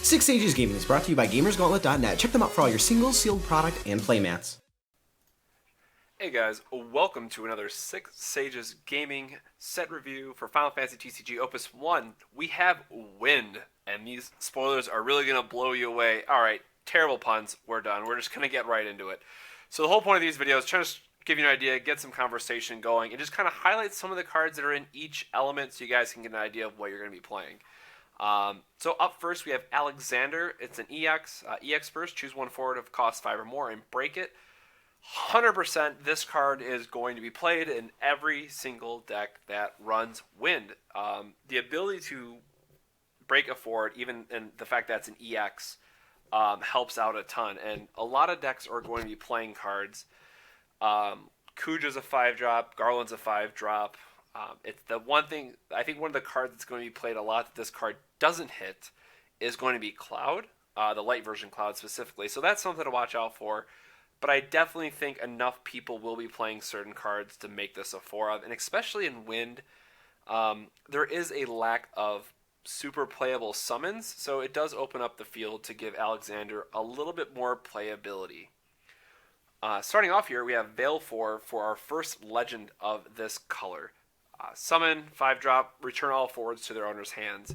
Six Sages Gaming is brought to you by GamersGauntlet.net. Check them out for all your singles, sealed product, and playmats. Hey guys, welcome to another Six Sages Gaming set review for Final Fantasy TCG Opus 1. We have Wind, and these spoilers are really going to blow you away. Alright, terrible puns, we're done. We're just going to get right into it. So the whole point of these videos is trying to give you an idea, get some conversation going, and just kind of highlight some of the cards that are in each element so you guys can get an idea of what you're going to be playing. So up first we have Alexander. It's an EX. EX first, choose one forward of cost 5 or more and break it. 100% this card is going to be played in every single deck that runs Wind. The ability to break a forward, even in the fact that it's an EX, helps out a ton. And a lot of decks are going to be playing cards. Kuja's a 5-drop, Garland's a 5-drop. It's the one thing, I think one of the cards that's going to be played a lot that this card doesn't hit is going to be Cloud, the light version Cloud specifically. So that's something to watch out for. But I definitely think enough people will be playing certain cards to make this a 4 of. And especially in Wind, there is a lack of super playable summons. So it does open up the field to give Alexander a little bit more playability. Starting off here, we have Veil 4 for our first legend of this color. Summon, 5-drop, return all forwards to their owner's hands.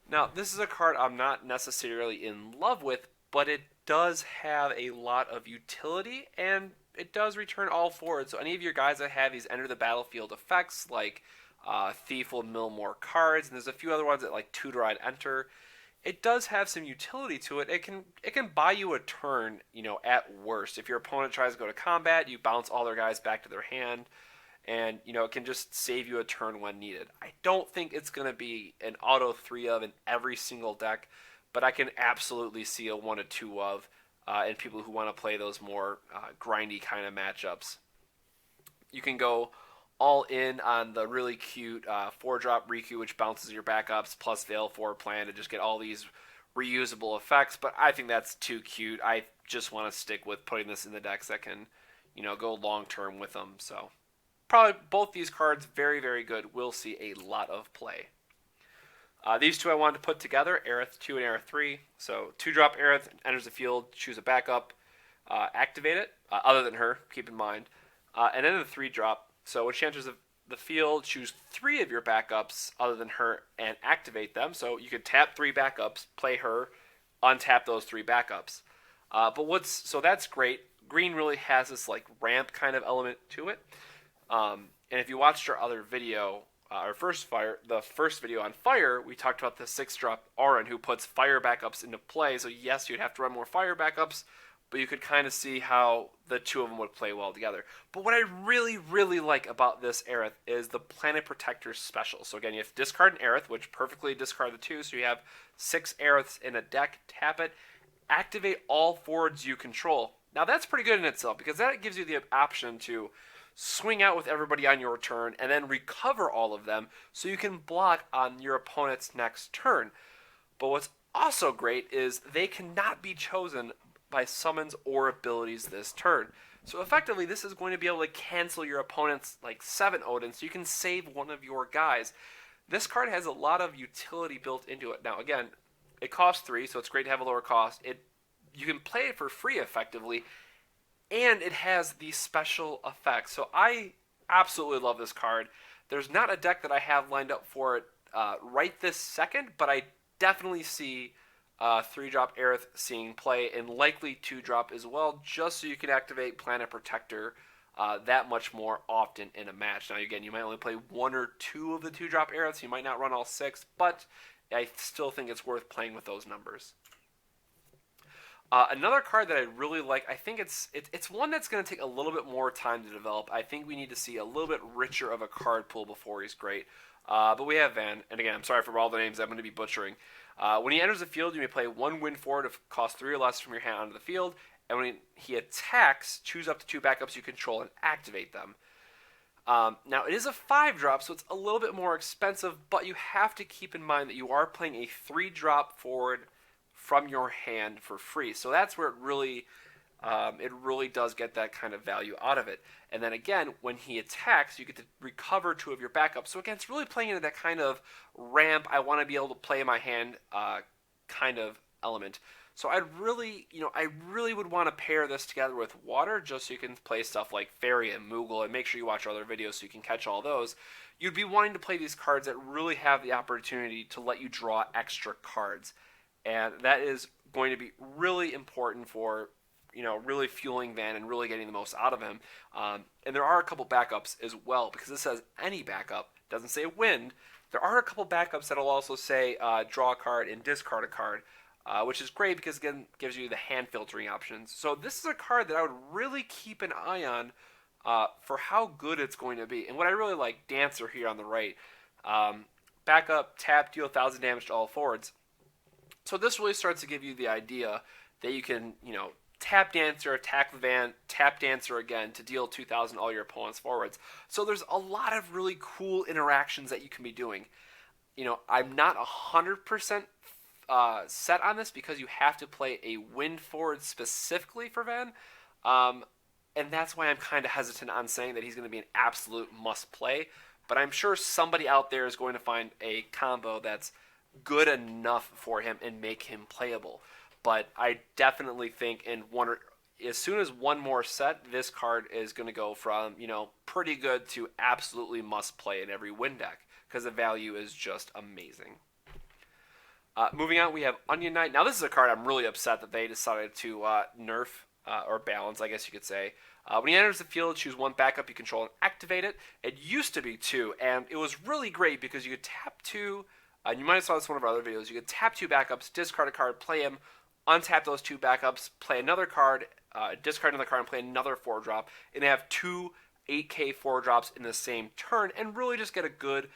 Now, this is a card I'm not necessarily in love with, but it does have a lot of utility, and it does return all forwards. So any of your guys that have these enter the battlefield effects, like Thief will mill more cards, and there's a few other ones that like tutor and enter. It does have some utility to it. It can buy you a turn, at worst. If your opponent tries to go to combat, you bounce all their guys back to their hand. And, it can just save you a turn when needed. I don't think it's going to be an auto 3 of in every single deck, but I can absolutely see a 1 or 2 of in people who want to play those more grindy kind of matchups. You can go all in on the really cute 4-drop Riku, which bounces your backups, plus Veil 4 plan to just get all these reusable effects, but I think that's too cute. I just want to stick with putting this in the decks that can, go long-term with them, so... Probably both these cards, very, very good. We'll see a lot of play. These two I wanted to put together, Aerith 2 and Aerith 3. So 2-drop Aerith enters the field, choose a backup, activate it, other than her, keep in mind. And then the 3-drop, so when she enters the field, choose 3 of your backups other than her and activate them. So you could tap 3 backups, play her, untap those 3 backups. So that's great. Green really has this like ramp kind of element to it. And if you watched our other video, the first video on Fire, we talked about the 6-drop Auron who puts fire backups into play. So yes, you'd have to run more fire backups, but you could kind of see how the two of them would play well together. But what I really, really like about this Aerith is the Planet Protector special. So again, you have to discard an Aerith, which perfectly discard the 2, so you have 6 Aeriths in a deck, tap it, activate all forwards you control. Now that's pretty good in itself, because that gives you the option to swing out with everybody on your turn, and then recover all of them so you can block on your opponent's next turn. But what's also great is they cannot be chosen by summons or abilities this turn. So effectively, this is going to be able to cancel your opponent's 7 Odin, so you can save one of your guys. This card has a lot of utility built into it. Now again, it costs 3, so it's great to have a lower cost. You can play it for free effectively, and it has these special effects. So I absolutely love this card. There's not a deck that I have lined up for it right this second, but I definitely see 3-drop Aerith seeing play, and likely 2-drop as well, just so you can activate Planet Protector that much more often in a match. Now again, you might only play 1 or 2 of the 2-drop Aeriths, you might not run all 6, but I still think it's worth playing with those numbers. Another card that I really like, I think it's one that's going to take a little bit more time to develop. I think we need to see a little bit richer of a card pool before he's great. But we have Van, and again, I'm sorry for all the names I'm going to be butchering. When he enters the field, you may play 1 Wind forward of cost 3 or less from your hand onto the field, and when he attacks, choose up to 2 backups you control and activate them. Now, it is a 5-drop, so it's a little bit more expensive, but you have to keep in mind that you are playing a 3-drop forward from your hand for free. So that's where it really does get that kind of value out of it. And then again, when he attacks, you get to recover 2 of your backups. So again, it's really playing into that kind of ramp, I want to be able to play my hand kind of element. So I really would want to pair this together with water just so you can play stuff like Fairy and Moogle, and make sure you watch our other videos so you can catch all those. You'd be wanting to play these cards that really have the opportunity to let you draw extra cards. And that is going to be really important for, really fueling Van and really getting the most out of him. And there are a couple backups as well, because this says any backup, doesn't say wind. There are a couple backups that'll also say draw a card and discard a card. Which is great because, again, gives you the hand filtering options. So this is a card that I would really keep an eye on for how good it's going to be. And what I really like, Dancer here on the right. Backup, tap, deal 1,000 damage to all forwards. So this really starts to give you the idea that you can, tap Dancer, attack the Van, tap Dancer again to deal 2,000 all your opponent's forwards. So there's a lot of really cool interactions that you can be doing. I'm not 100% set on this because you have to play a wind forward specifically for Van. And that's why I'm kind of hesitant on saying that he's going to be an absolute must play. But I'm sure somebody out there is going to find a combo that's good enough for him and make him playable. But I definitely think as soon as one more set, this card is going to go from, pretty good to absolutely must play in every wind deck, because the value is just amazing. Moving on, we have Onion Knight. Now, this is a card I'm really upset that they decided to nerf, or balance, I guess you could say. When he enters the field, choose one backup you control and activate it. It used to be 2, and it was really great because you could tap 2. You might have saw this in one of our other videos. You could tap 2 backups, discard a card, play him, untap those 2 backups, play another card, discard another card, and play another 4-drop, and have 2 8K 4-drops in the same turn, and really just get a good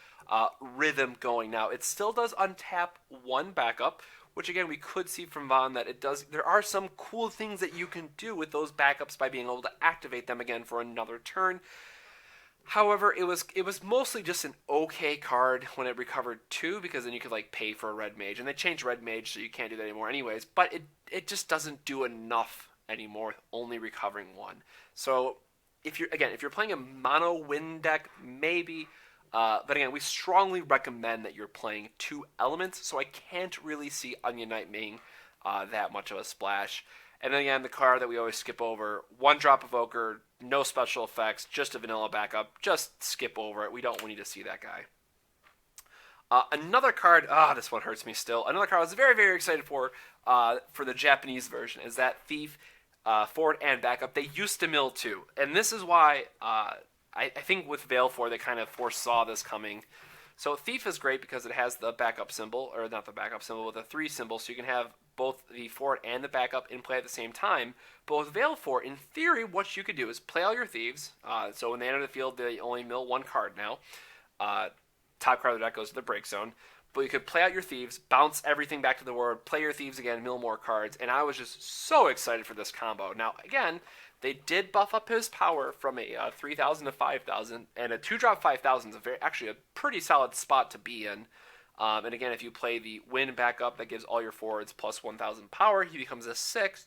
rhythm going. Now, it still does untap 1 backup, which again, we could see from Von that it does. There are some cool things that you can do with those backups by being able to activate them again for another turn. However, it was mostly just an okay card when it recovered 2, because then you could pay for a red mage, and they changed red mage, so you can't do that anymore anyways. But it just doesn't do enough anymore, only recovering 1. So if you're playing a mono wind deck, maybe. But again, we strongly recommend that you're playing 2 elements, so I can't really see Onion Knight being that much of a splash. And then again, the card that we always skip over, 1-drop Evoker, no special effects, just a vanilla backup, just skip over it. We don't need to see that guy. Another card, this one hurts me still. Another card I was very, very excited for the Japanese version is that Thief, forward and backup. They used to mill 2, and this is why I think with Veil 4 they kind of foresaw this coming. So Thief is great because it has the backup symbol, or not the backup symbol, with a 3 symbol, so you can have both the forward and the backup in play at the same time. But with Veil 4, in theory, what you could do is play all your Thieves. So when they enter the field, they only mill 1 card now. Top card of the deck goes to the break zone. But you could play out your Thieves, bounce everything back to the board, play your Thieves again, mill more cards, and I was just so excited for this combo. Now, again, they did buff up his power from a 3,000 to 5,000, and a 2-drop 5,000 is actually a pretty solid spot to be in. And again, if you play the Wind backup that gives all your forwards plus 1,000 power, he becomes a 6.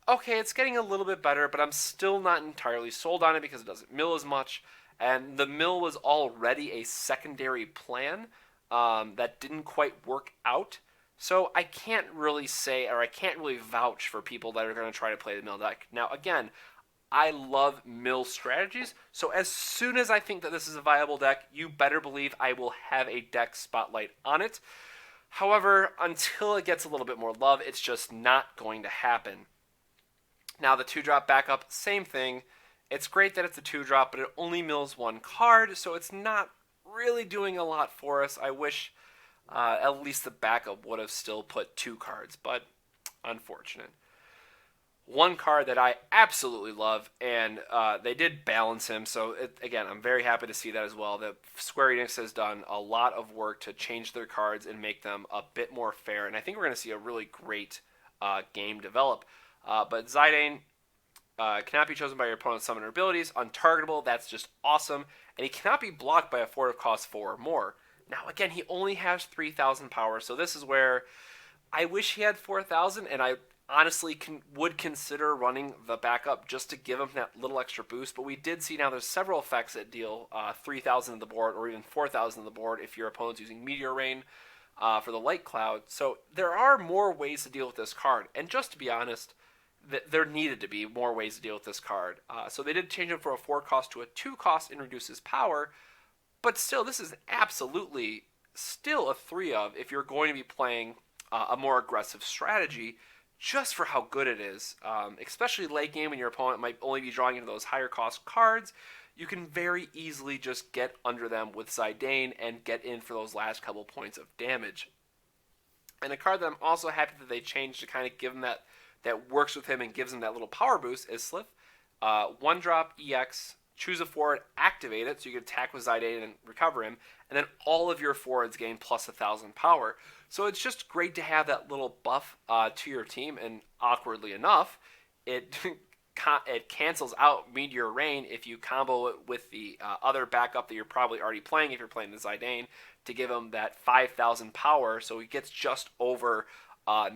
Okay, it's getting a little bit better, but I'm still not entirely sold on it because it doesn't mill as much. And the mill was already a secondary plan that didn't quite work out. So I can't really say, or I can't really vouch for people that are going to try to play the mill deck. Now, again, I love mill strategies, so as soon as I think that this is a viable deck, you better believe I will have a deck spotlight on it. However, until it gets a little bit more love, it's just not going to happen. Now, the 2-drop backup, same thing. It's great that it's a 2-drop, but it only mills 1 card, so it's not really doing a lot for us. I wish at least the backup would have still put 2 cards, but unfortunate. One card that I absolutely love, and they did balance him, so again, I'm very happy to see that as well. That Square Enix has done a lot of work to change their cards and make them a bit more fair, and I think we're going to see a really great game develop. But Zidane cannot be chosen by your opponent's summoner abilities, untargetable, that's just awesome, and he cannot be blocked by a forward cost 4 or more. Now, again, he only has 3,000 power, so this is where I wish he had 4,000, and I honestly would consider running the backup just to give him that little extra boost. But we did see now there's several effects that deal 3,000 to the board, or even 4,000 to the board if your opponent's using Meteor Rain. for the Light Cloud. So there are more ways to deal with this card. And just to be honest, there needed to be more ways to deal with this card. So they did change it from a 4 cost to a 2 cost and reduce his power. But still, this is absolutely still a 3 of if you're going to be playing a more aggressive strategy, just for how good it is. Especially late game when your opponent might only be drawing into those higher cost cards. You can very easily just get under them with Zidane and get in for those last couple points of damage. And a card that I'm also happy that they changed to kind of give him that works with him and gives him that little power boost is Slith. 1-drop EX, choose a forward, activate it, so you can attack with Zidane and recover him, and then all of your forwards gain plus 1,000 power. So it's just great to have that little buff to your team, and awkwardly enough, it cancels out Meteor Rain if you combo it with the other backup that you're probably already playing if you're playing the Zidane, to give him that 5,000 power, so he gets just over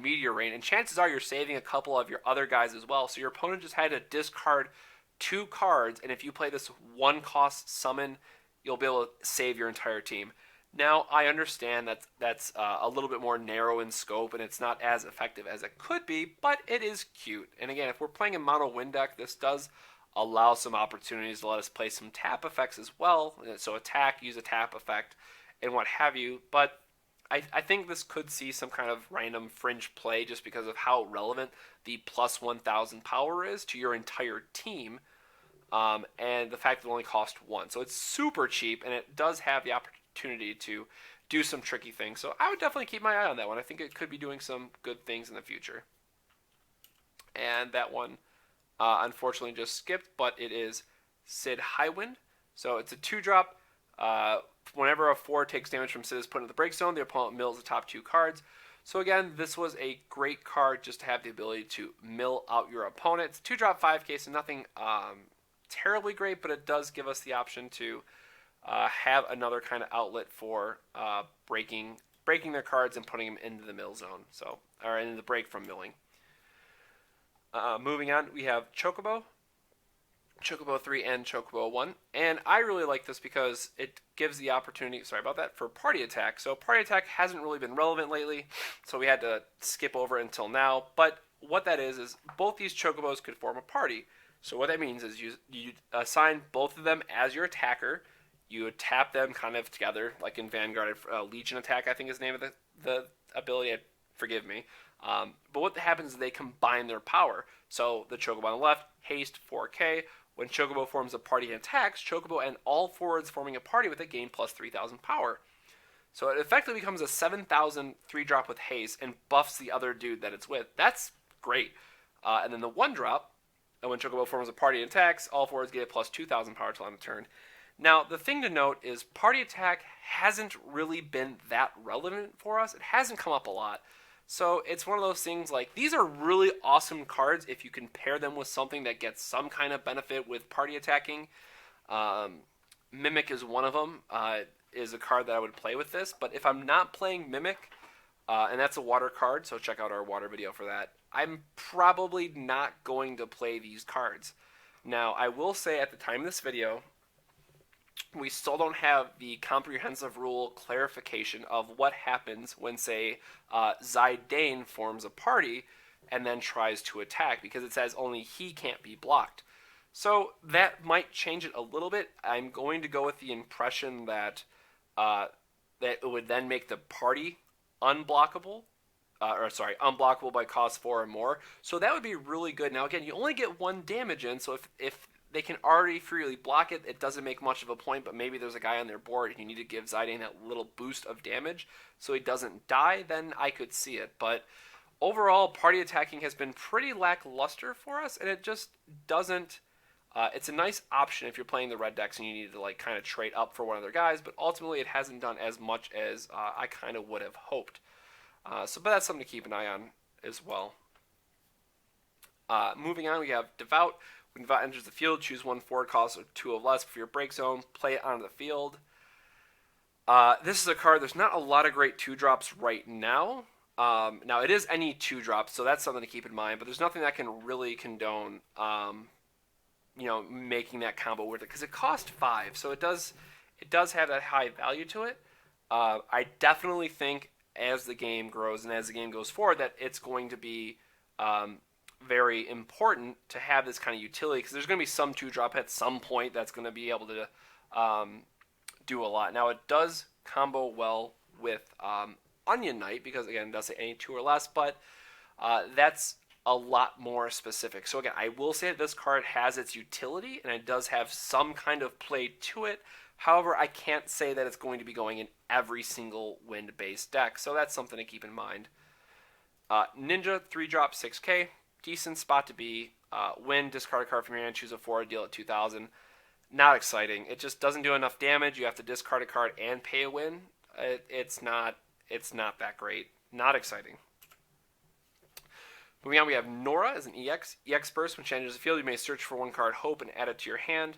Meteor Rain. And chances are you're saving a couple of your other guys as well, so your opponent just had to discard 2 cards, and if you play this 1-cost summon, you'll be able to save your entire team. Now, I understand that's a little bit more narrow in scope, and it's not as effective as it could be, but it is cute. And again, if we're playing a mono win deck, this does allow some opportunities to let us play some tap effects as well. So attack, use a tap effect, and what have you. But I think this could see some kind of random fringe play just because of how relevant the plus 1,000 power is to your entire team. And the fact that it only costs 1. So it's super cheap, and it does have the opportunity to do some tricky things. So I would definitely keep my eye on that one. I think it could be doing some good things in the future. And that one, unfortunately, just skipped, but it is Sid Highwind. So it's a 2-drop. Whenever a 4 takes damage from Sid is put into the break zone, the opponent mills the top 2 cards. So again, this was a great card just to have the ability to mill out your opponent. It's 2-drop 5k, so nothing terribly great, but it does give us the option to have another kind of outlet for breaking their cards and putting them into the mill zone, or into the break from milling. Moving on, we have Chocobo 3 and Chocobo 1, and I really like this because it gives the opportunity, for party attack. So party attack hasn't really been relevant lately, so we had to skip over it until now, but what that is both these Chocobos could form a party. So what that means is you assign both of them as your attacker. You tap them kind of together, like in Vanguard, Legion Attack, I think is the name of the ability. Forgive me. But what happens is they combine their power. So the Chocobo on the left, haste 4k. When Chocobo forms a party and attacks, Chocobo and all forwards forming a party with it gain plus 3,000 power. So it effectively becomes a 7,000 3-drop with haste and buffs the other dude that it's with. That's great. And then the 1-drop, and when Chocobo forms a party and attacks, all forwards get plus 2,000 power till end of turn. Now, the thing to note is party attack hasn't really been that relevant for us. It hasn't come up a lot. So it's one of those things like, these are really awesome cards if you can pair them with something that gets some kind of benefit with party attacking. Mimic is one of them, is a card that I would play with this. But if I'm not playing Mimic, and that's a water card, so check out our water video for that, I'm probably not going to play these cards. Now, I will say at the time of this video, we still don't have the comprehensive rule clarification of what happens when, say, Zidane forms a party and then tries to attack, because it says only he can't be blocked. So that might change it a little bit. I'm going to go with the impression that that it would then make the party unblockable. Unblockable by cost 4 or more. So that would be really good. Now, again, you only get 1 damage in, so if they can already freely block it, it doesn't make much of a point, but maybe there's a guy on their board and you need to give Zidane that little boost of damage so he doesn't die, then I could see it. But overall, party attacking has been pretty lackluster for us, and it just doesn't... it's a nice option if you're playing the red decks and you need to like kind of trade up for one of their guys, but ultimately it hasn't done as much as I kind of would have hoped. But that's something to keep an eye on as well. Moving on, we have Devout. When Devout enters the field, choose 1 forward cost or 2 of less for your break zone. Play it onto the field. This is a card, there's not a lot of great 2-drops right now. Now, it is any 2-drop, so that's something to keep in mind, but there's nothing that can really condone making that combo worth it, because it costs 5, so it does have that high value to it. I definitely think as the game grows and as the game goes forward, that it's going to be very important to have this kind of utility, because there's going to be some 2-drop at some point that's going to be able to do a lot. Now, it does combo well with Onion Knight, because, again, it does say any 2 or less, but that's a lot more specific. So, again, I will say that this card has its utility, and it does have some kind of play to it. However, I can't say that it's going to be going in every single wind-based deck, so that's something to keep in mind. Ninja, 3-drop, 6k. Decent spot to be. Win, discard a card from your hand, choose a 4, deal at 2,000. Not exciting. It just doesn't do enough damage. You have to discard a card and pay a win. It's not that great. Not exciting. Moving on, we have Nora as an EX. EX burst. When she enters the field, you may search for 1 card Hope and add it to your hand.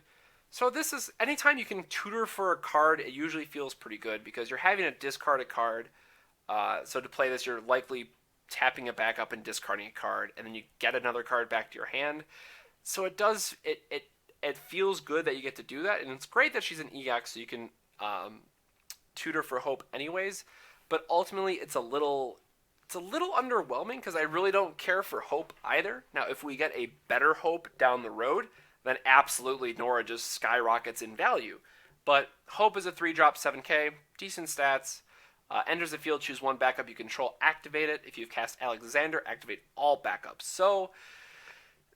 So this is, anytime you can tutor for a card, it usually feels pretty good, because you're having to discard a card. So to play this, you're likely tapping it back up and discarding a card, and then you get another card back to your hand. So it does, it feels good that you get to do that, and it's great that she's an EX, so you can tutor for Hope anyways. But ultimately, it's a little underwhelming, because I really don't care for Hope either. Now, if we get a better Hope down the road, then absolutely Nora just skyrockets in value. But Hope is a 3-drop, 7k, decent stats. Enters the field, choose 1 backup you control, activate it. If you've cast Alexander, activate all backups. So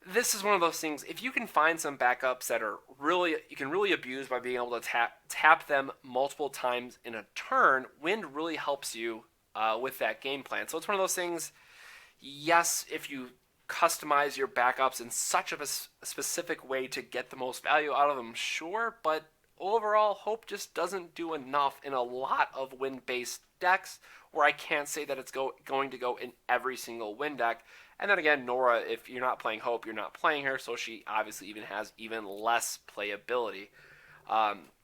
this is one of those things, if you can find some backups that are really, you can really abuse by being able to tap them multiple times in a turn, Wind really helps you with that game plan. So it's one of those things, yes, if you customize your backups in such of a specific way to get the most value out of them, sure, but overall, Hope just doesn't do enough in a lot of wind-based decks, where I can't say that it's going to go in every single wind deck. And then again, Nora, if you're not playing Hope, you're not playing her, so she obviously even has even less playability.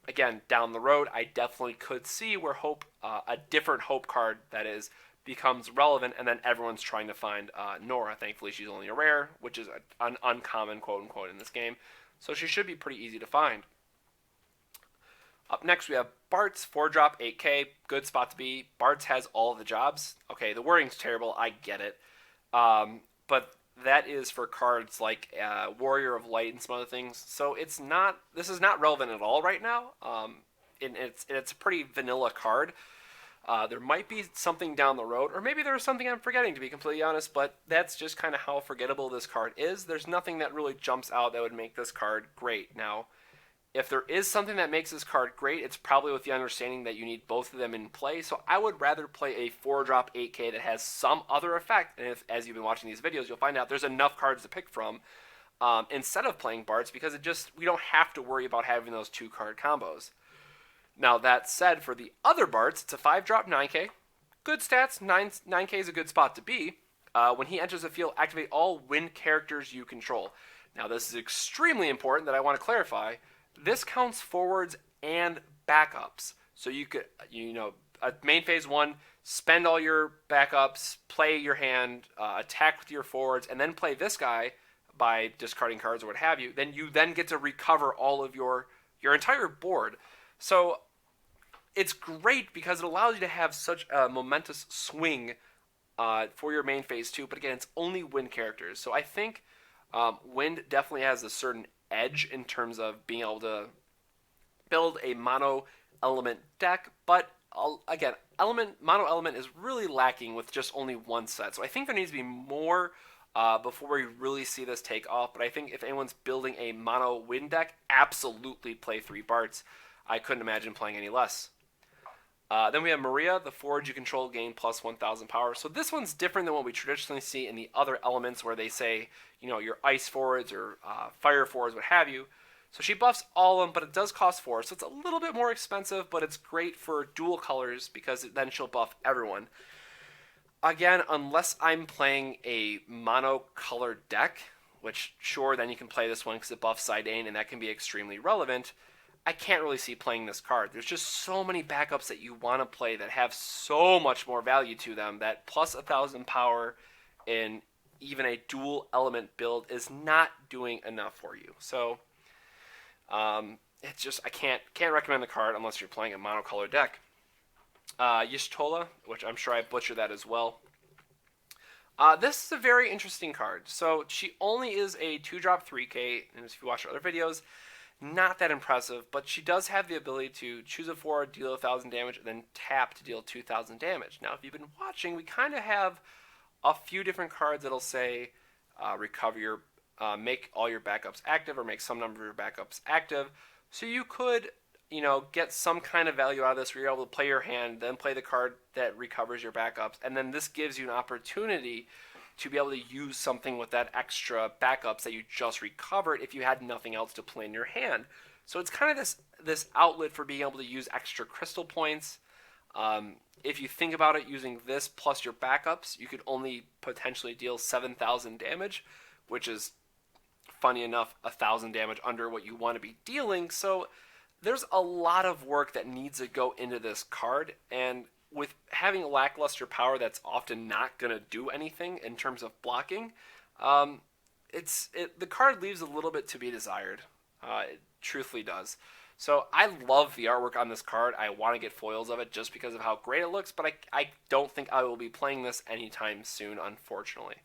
Again, down the road, I definitely could see where Hope, a different Hope card that is, becomes relevant, and then everyone's trying to find Nora. Thankfully, she's only a rare, which is an uncommon, quote-unquote, in this game. So she should be pretty easy to find. Up next, we have Bart's 4-drop, 8k. Good spot to be. Bart's has all of the jobs. Okay, the wording's terrible. I get it. But that is for cards like Warrior of Light and some other things. So it's not. This is not relevant at all right now. It's a pretty vanilla card. There might be something down the road, or maybe there's something I'm forgetting, to be completely honest, but that's just kind of how forgettable this card is. There's nothing that really jumps out that would make this card great. Now, if there is something that makes this card great, it's probably with the understanding that you need both of them in play. So I would rather play a 4-drop 8k that has some other effect. And as you've been watching these videos, you'll find out there's enough cards to pick from instead of playing Bards, because we don't have to worry about having those 2-card combos. Now, that said, for the other Bards, it's a 5-drop 9k. Good stats. 9k is a good spot to be. When he enters the field, activate all wind characters you control. Now, this is extremely important that I want to clarify. This counts forwards and backups. So you could, main phase 1, spend all your backups, play your hand, attack with your forwards, and then play this guy by discarding cards or what have you. Then you get to recover all of your entire board. So it's great because it allows you to have such a momentous swing for your main phase 2. But again, it's only wind characters. So I think wind definitely has a certain edge in terms of being able to build a mono element deck, but again, mono element is really lacking with just only one set. So I think there needs to be more before we really see this take off. But I think if anyone's building a mono wind deck, absolutely play 3 Barts. I couldn't imagine playing any less. Then we have Maria, the forge you control, gain plus 1,000 power. So this one's different than what we traditionally see in the other elements where they say, your ice forwards or fire forwards, what have you. So she buffs all of them, but it does cost 4. So it's a little bit more expensive, but it's great for dual colors because then she'll buff everyone. Again, unless I'm playing a mono-colored deck, which sure, then you can play this one because it buffs Zidane, and that can be extremely relevant. I can't really see playing this card. There's just so many backups that you want to play that have so much more value to them that plus 1,000 power in even a dual element build is not doing enough for you. So it's just, I can't recommend the card unless you're playing a monocolor deck. Yishtola, which I'm sure I butchered that as well. This is a very interesting card. So she only is a 2-drop 3k, and if you watch her other videos, not that impressive, but she does have the ability to choose a 4, deal 1,000 damage, and then tap to deal 2,000 damage. Now, if you've been watching, we kind of have a few different cards that'll say recover your, make all your backups active, or make some number of your backups active. So you could, get some kind of value out of this where you're able to play your hand, then play the card that recovers your backups, and then this gives you an opportunity to be able to use something with that extra backups that you just recovered if you had nothing else to play in your hand. So it's kind of this outlet for being able to use extra crystal points. If you think about it, using this plus your backups, you could only potentially deal 7,000 damage, which is, funny enough, 1,000 damage under what you want to be dealing. So there's a lot of work that needs to go into this card, and with having lackluster power that's often not going to do anything in terms of blocking, the card leaves a little bit to be desired. It truthfully does. So I love the artwork on this card. I want to get foils of it just because of how great it looks, but I don't think I will be playing this anytime soon, unfortunately.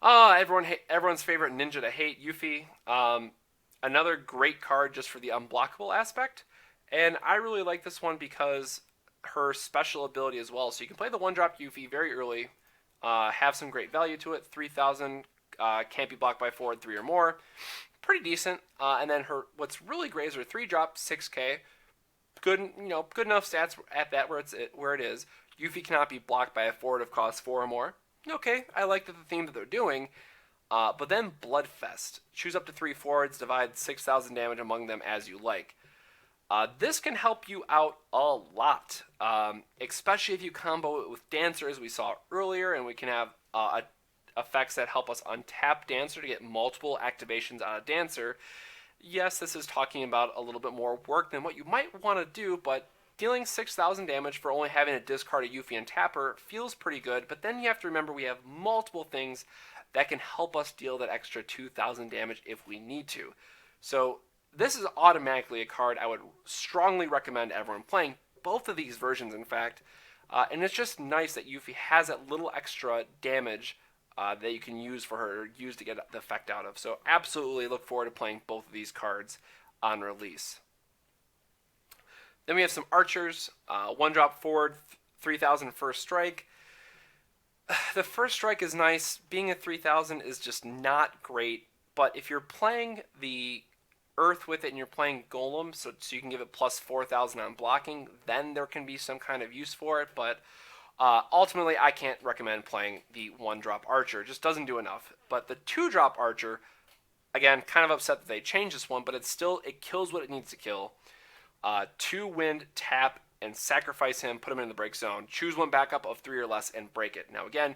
Everyone's favorite ninja to hate, Yuffie. Another great card just for the unblockable aspect. And I really like this one because her special ability as well. So you can play the 1-drop Yuffie very early, have some great value to it. 3,000, can't be blocked by 4 and 3 or more. Pretty decent. And then what's really great is her 3-drop 6k. Good enough stats at that where it is. Yuffie cannot be blocked by a forward of cost 4 or more. Okay, I like the theme that they're doing. But then Bloodfest. Choose up to 3 forwards, divide 6,000 damage among them as you like. This can help you out a lot, especially if you combo it with Dancer, as we saw earlier, and we can have effects that help us untap Dancer to get multiple activations out of Dancer. Yes, this is talking about a little bit more work than what you might want to do, but dealing 6,000 damage for only having to discard a Yuffie and Tapper feels pretty good, but then you have to remember we have multiple things that can help us deal that extra 2,000 damage if we need to. So this is automatically a card I would strongly recommend everyone playing, both of these versions in fact, and it's just nice that Yuffie has that little extra damage that you can use to get the effect out of. So absolutely look forward to playing both of these cards on release. Then we have some archers, 1-drop forward, 3,000 first strike. The first strike is nice. Being a 3,000 is just not great, but if you're playing the Earth with it and you're playing Golem, so you can give it plus 4,000 on blocking, then there can be some kind of use for it, but ultimately I can't recommend playing the 1-drop Archer. It just doesn't do enough. But the 2-drop Archer, again, kind of upset that they changed this one, but it kills what it needs to kill. 2 wind, tap, and sacrifice him, put him in the break zone. Choose one backup of 3 or less and break it. Now again,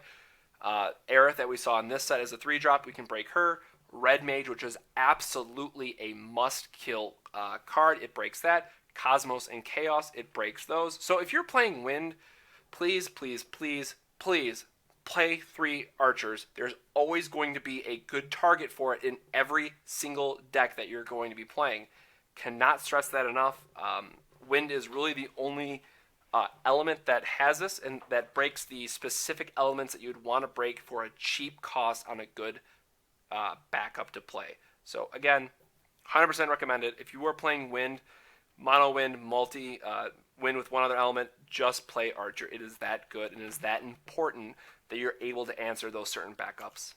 Aerith that we saw in this set is a 3-drop. We can break her. Red Mage, which is absolutely a must-kill card. It breaks that. Cosmos and Chaos, it breaks those. So if you're playing Wind, please, please, please, please play 3 archers. There's always going to be a good target for it in every single deck that you're going to be playing. Cannot stress that enough. Wind is really the only element that has this and that breaks the specific elements that you'd want to break for a cheap cost on a good backup to play. So again, 100% recommended. If you are playing Wind, mono Wind, multi Wind with one other element, just play Archer. It is that good and it is that important that you're able to answer those certain backups.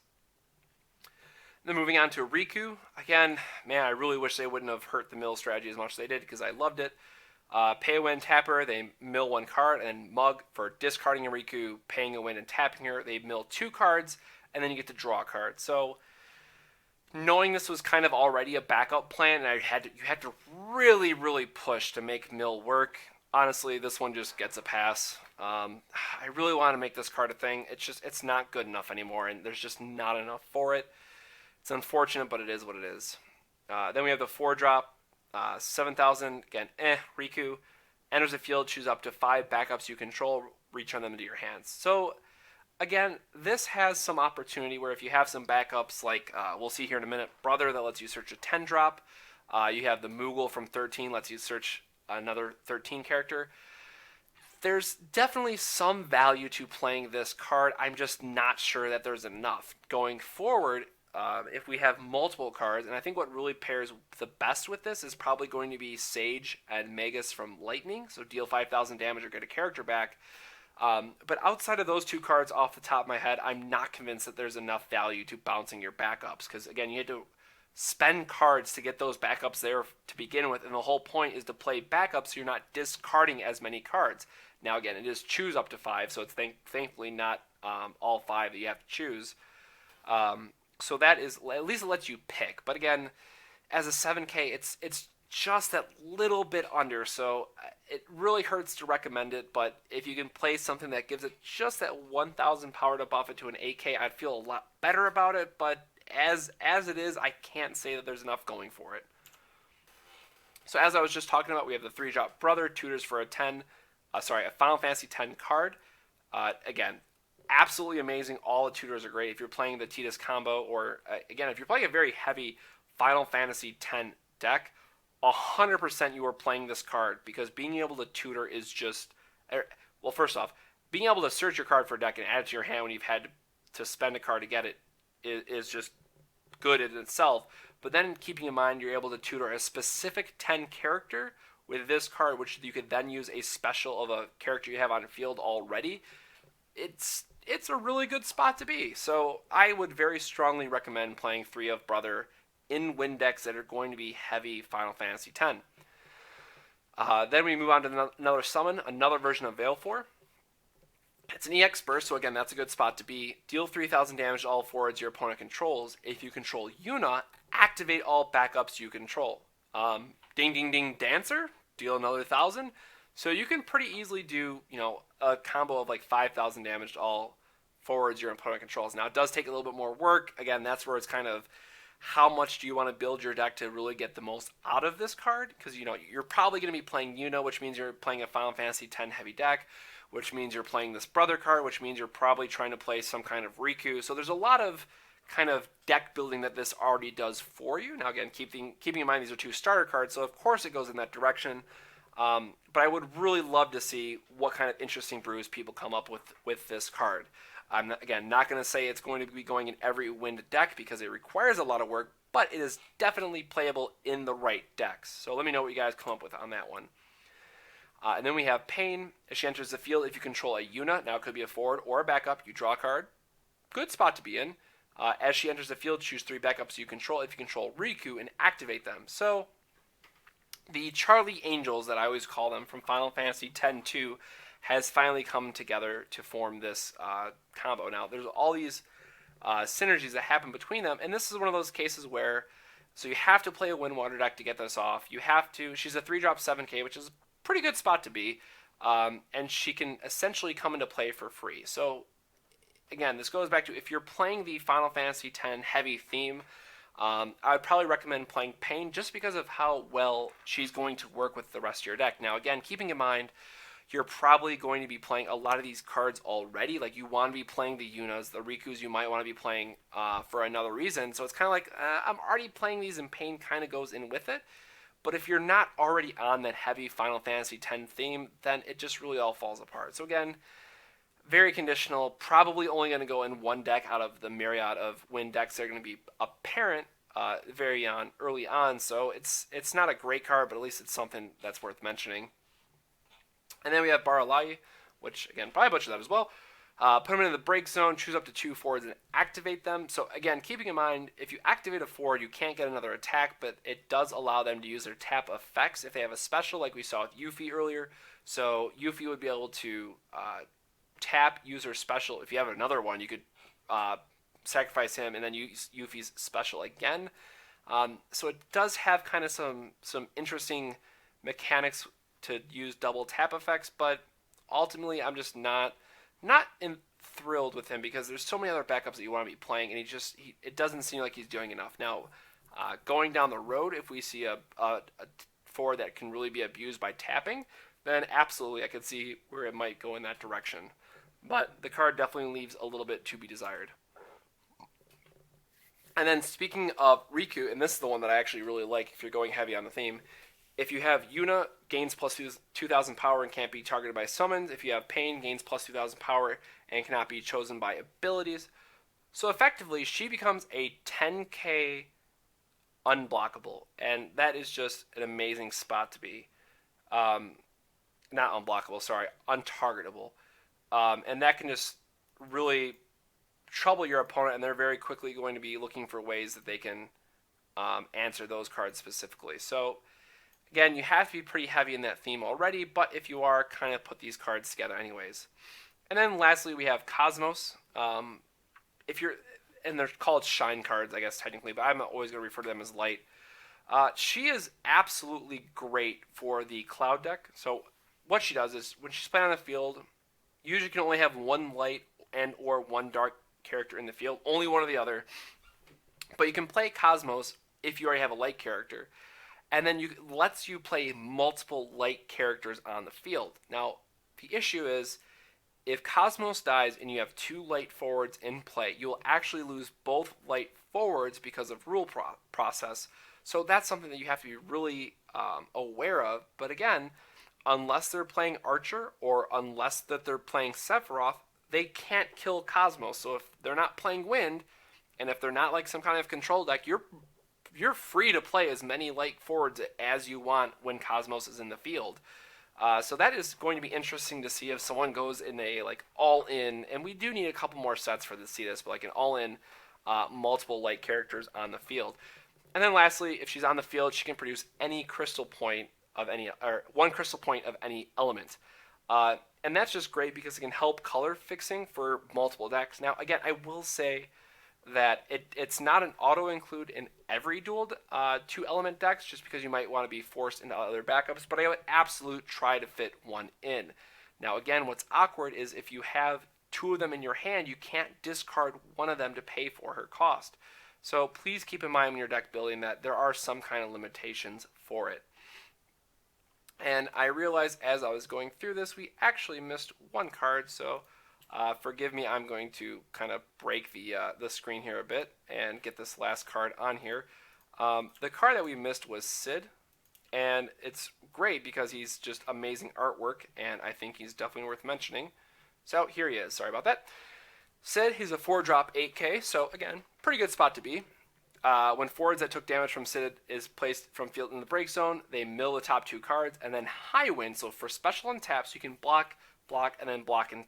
Then moving on to Riku. Again, man, I really wish they wouldn't have hurt the mill strategy as much as they did because I loved it. Pay a win, tap her, they mill 1 card, and Mug for discarding a Riku, paying a win and tapping her. They mill 2 cards, and then you get to draw a card. So knowing this was kind of already a backup plan, and you had to really, really push to make mill work. Honestly, this one just gets a pass. I really want to make this card a thing. It's not good enough anymore, and there's just not enough for it. It's unfortunate, but it is what it is. Then we have the 4-drop, 7,000. Again, Riku enters the field, choose up to 5 backups you control, return them into your hands. So again, this has some opportunity where if you have some backups, like we'll see here in a minute, Brother that lets you search a 10-drop. You have the Moogle from 13, lets you search another 13 character. There's definitely some value to playing this card. I'm just not sure that there's enough. Going forward, if we have multiple cards, and I think what really pairs the best with this is probably going to be Sage and Magus from Lightning, so deal 5,000 damage or get a character back. But outside of those two cards off the top of my head, I'm not convinced that there's enough value to bouncing your backups, because again, you had to spend cards to get those backups there to begin with, and the whole point is to play backups so you're not discarding as many cards. Now again, it is choose up to 5, so it's thankfully not all 5 that you have to choose. So that is, at least it lets you pick. But again, as a 7K, it's just that little bit under, so it really hurts to recommend it. But if you can play something that gives it just that 1,000 power to buff it to an 8K, I'd feel a lot better about it. But as it is, I can't say that there's enough going for it. So as I was just talking about, we have the 3-drop Brother, tutors for a Final Fantasy X card. Again, absolutely amazing. All the tutors are great. If you're playing the Tidus combo, or again, if you're playing a very heavy Final Fantasy X deck, 100% you are playing this card, because being able to tutor is just, well, first off, being able to search your card for a deck and add it to your hand when you've had to spend a card to get it is just good in itself. But then keeping in mind you're able to tutor a specific 10 character with this card, which you could then use a special of a character you have on field already. It's a really good spot to be. So I would very strongly recommend playing 3 of Brother in win decks that are going to be heavy Final Fantasy X. Then we move on to another summon, another version of Veilfor. It's an EX burst, so again, that's a good spot to be. Deal 3,000 damage to all forwards your opponent controls. If you control Yuna, activate all backups you control. Ding Ding Ding Dancer, deal another 1,000. So you can pretty easily do, a combo of like 5,000 damage to all forwards your opponent controls. Now, it does take a little bit more work. Again, that's where it's kind of how much do you want to build your deck to really get the most out of this card? Because, you're probably going to be playing Yuna, which means you're playing a Final Fantasy X heavy deck, which means you're playing this Brother card, which means you're probably trying to play some kind of Riku. So there's a lot of kind of deck building that this already does for you. Now, again, keeping in mind these are 2 starter cards, so of course it goes in that direction. But I would really love to see what kind of interesting brews people come up with this card. I'm not going to say it's going to be going in every wind deck because it requires a lot of work, but it is definitely playable in the right decks. So let me know what you guys come up with on that one. And then we have Pain. As she enters the field, if you control a Yuna, now it could be a forward or a backup, you draw a card. Good spot to be in. As she enters the field, choose 3 backups you control. If you control Riku, and activate them. So the Charlie Angels, that I always call them, from Final Fantasy X-2, has finally come together to form this combo. Now, there's all these synergies that happen between them, and this is one of those cases where, so you have to play a Windwater deck to get this off. She's a 3-drop 7K, which is a pretty good spot to be, and she can essentially come into play for free. So, again, this goes back to, if you're playing the Final Fantasy X heavy theme, I would probably recommend playing Pain just because of how well she's going to work with the rest of your deck. Now, again, keeping in mind, you're probably going to be playing a lot of these cards already. Like, you want to be playing the Yunas, the Rikus you might want to be playing for another reason. So it's kind of like, I'm already playing these, and Pain kind of goes in with it. But if you're not already on that heavy Final Fantasy X theme, then it just really all falls apart. So again, very conditional, probably only going to go in one deck out of the myriad of win decks that are going to be apparent early on. So it's not a great card, but at least it's something that's worth mentioning. And then we have Alai, which, again, probably butchered that as well. Put them into the break zone, choose up to 2 forwards, and activate them. So, again, keeping in mind, if you activate a forward, you can't get another attack, but it does allow them to use their tap effects if they have a special, like we saw with Yuffie earlier. So, Yuffie would be able to tap, use her special. If you have another one, you could sacrifice him and then use Yuffie's special again. So, it does have kind of some interesting mechanics to use double tap effects, but ultimately I'm just not thrilled with him because there's so many other backups that you want to be playing, and it doesn't seem like he's doing enough. Now, going down the road, if we see a forward that can really be abused by tapping, then absolutely I could see where it might go in that direction. But the card definitely leaves a little bit to be desired. And then speaking of Riku, and this is the one that I actually really like if you're going heavy on the theme, If you have Yuna, gains plus 2,000 power and can't be targeted by summons. If you have Pain, gains plus 2,000 power and cannot be chosen by abilities. So effectively, she becomes a 10k unblockable, and that is just an amazing spot to be. Not unblockable, sorry, untargetable. And that can just really trouble your opponent, and they're very quickly going to be looking for ways that they can answer those cards specifically. So again, you have to be pretty heavy in that theme already, but if you are, kind of put these cards together anyways. And then lastly, we have Cosmos. If you're, and they're called Shine cards, I guess technically, but I'm always going to refer to them as Light. She is absolutely great for the Cloud deck. So what she does is, when she's playing on the field, usually you can only have one Light and or one Dark character in the field, only one or the other. But you can play Cosmos if you already have a Light character, and then lets you play multiple Light characters on the field. Now, the issue is, if Cosmos dies and you have two Light forwards in play, you will actually lose both Light forwards because of rule process. So that's something that you have to be really aware of. But again, unless they're playing Archer or unless that they're playing Sephiroth, they can't kill Cosmos. So if they're not playing Wind, and if they're not like some kind of control deck, you're free to play as many Light forwards as you want when Cosmos is in the field. So that is going to be interesting to see if someone goes in a like all-in, and we do need a couple more sets for to see this, but like an all-in multiple Light characters on the field. And then lastly, if she's on the field, she can produce any crystal point of any, or one crystal point of any element. And that's just great because it can help color fixing for multiple decks. Now, again, I will say that it's not an auto-include in every dual 2-element decks, just because you might want to be forced into other backups, but I would absolutely try to fit one in. Now, again, what's awkward is if you have two of them in your hand, you can't discard one of them to pay for her cost. So please keep in mind when you're deck building that there are some kind of limitations for it. And I realized as I was going through this, we actually missed one card, so forgive me, I'm going to kind of break the screen here a bit and get this last card on here. The card that we missed was Sid, and it's great because he's just amazing artwork, and I think he's definitely worth mentioning. So here he is, sorry about that. Sid, he's a 4-drop 8k, so again, pretty good spot to be. When forwards that took damage from Sid is placed from field in the break zone, they mill the top 2 cards, and then High Wind, so for special untaps, you can block, and then block and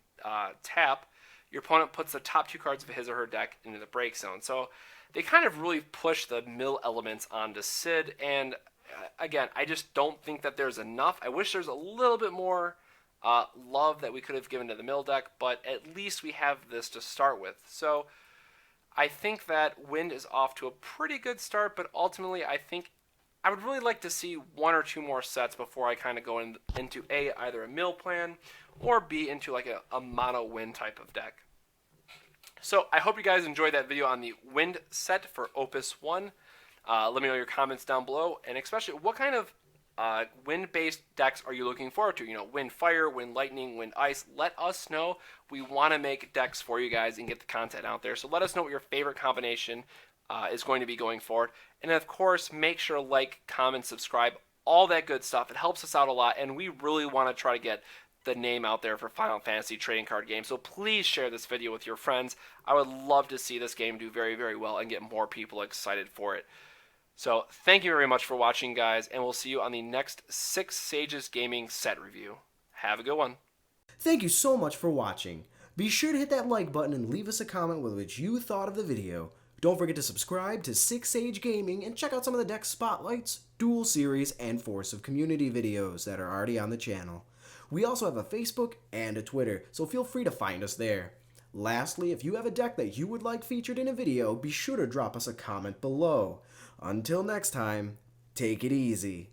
tap. Your opponent puts the top 2 cards of his or her deck into the break zone. So they kind of really push the mill elements onto Sid, and again, I just don't think that there's enough. I wish there's a little bit more love that we could have given to the mill deck, but at least we have this to start with. So I think that Wind is off to a pretty good start, but ultimately I think I would really like to see 1 or 2 more sets before I kind of go into either a mill plan or B, into like a mono Wind type of deck. So I hope you guys enjoyed that video on the Wind set for Opus 1. Let me know your comments down below, and especially what kind of Wind-based decks are you looking forward to? You know, Wind Fire, Wind Lightning, Wind Ice. Let us know. We want to make decks for you guys and get the content out there. So let us know what your favorite combination is going to be going forward. And of course, make sure to like, comment, subscribe, all that good stuff. It helps us out a lot, and we really want to try to get the name out there for Final Fantasy trading card games. So please share this video with your friends. I would love to see this game do very, very well and get more people excited for it. So thank you very much for watching, guys, and we'll see you on the next 6 Sages Gaming set review. Have a good one. Thank you so much for watching. Be sure to hit that like button and leave us a comment with what you thought of the video. Don't forget to subscribe to 6 Sage Gaming and check out some of the deck spotlights, duel series, and Force of Community videos that are already on the channel. We also have a Facebook and a Twitter, so feel free to find us there. Lastly, if you have a deck that you would like featured in a video, be sure to drop us a comment below. Until next time, take it easy.